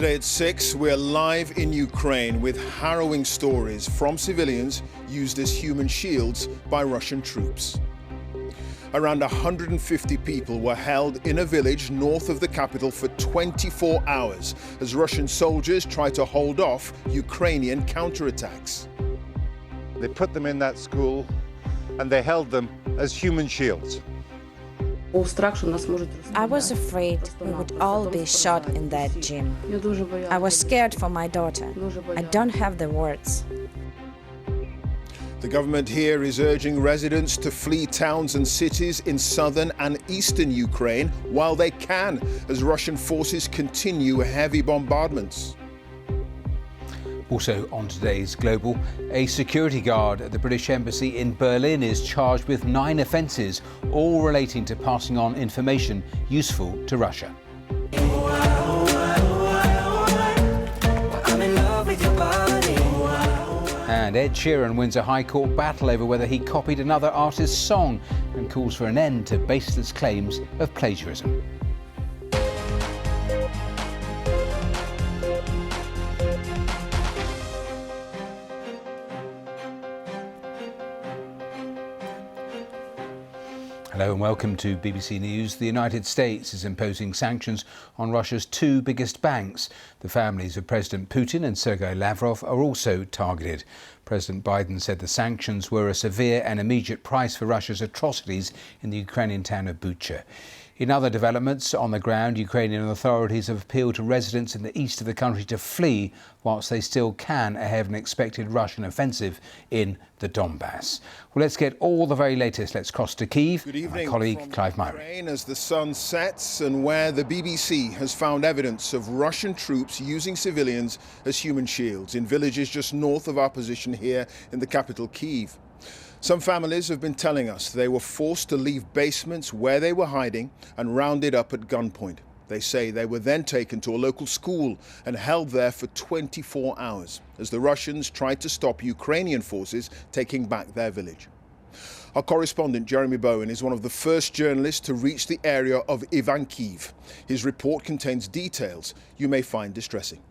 Today at 6, we're live in Ukraine with harrowing stories from civilians used as human shields by Russian troops. Around 150 people were held in a village north of the capital for 24 hours as Russian soldiers tried to hold off Ukrainian counterattacks. They put them in that school and they held them as human shields. I was afraid we would all be shot in that gym. I was scared for my daughter. I don't have the words. The government here is urging residents to flee towns and cities in southern and eastern Ukraine while they can, as Russian forces continue heavy bombardments. Also on today's Global, a security guard at the British Embassy in Berlin is charged with 9 offences, all relating to passing on information useful to Russia. And Ed Sheeran wins a High Court battle over whether he copied another artist's song and calls for an end to baseless claims of plagiarism. Hello and welcome to BBC News. The United States is imposing sanctions on Russia's 2 biggest banks. The families of President Putin and Sergei Lavrov are also targeted. President Biden said the sanctions were a severe and immediate price for Russia's atrocities in the Ukrainian town of Bucha. In other developments on the ground, Ukrainian authorities have appealed to residents in the east of the country to flee whilst they still can ahead of an expected Russian offensive in the Donbass. Well, let's get all the very latest. Let's cross to Kyiv. Good evening. My colleague Clive Myrie. As the sun sets and where the BBC has found evidence of Russian troops using civilians as human shields in villages just north of our position here in the capital, Kyiv. Some families have been telling us they were forced to leave basements where they were hiding and rounded up at gunpoint. They say they were then taken to a local school and held there for 24 hours as the Russians tried to stop Ukrainian forces taking back their village. Our correspondent Jeremy Bowen is one of the first journalists to reach the area of Ivankiv. His report contains details you may find distressing.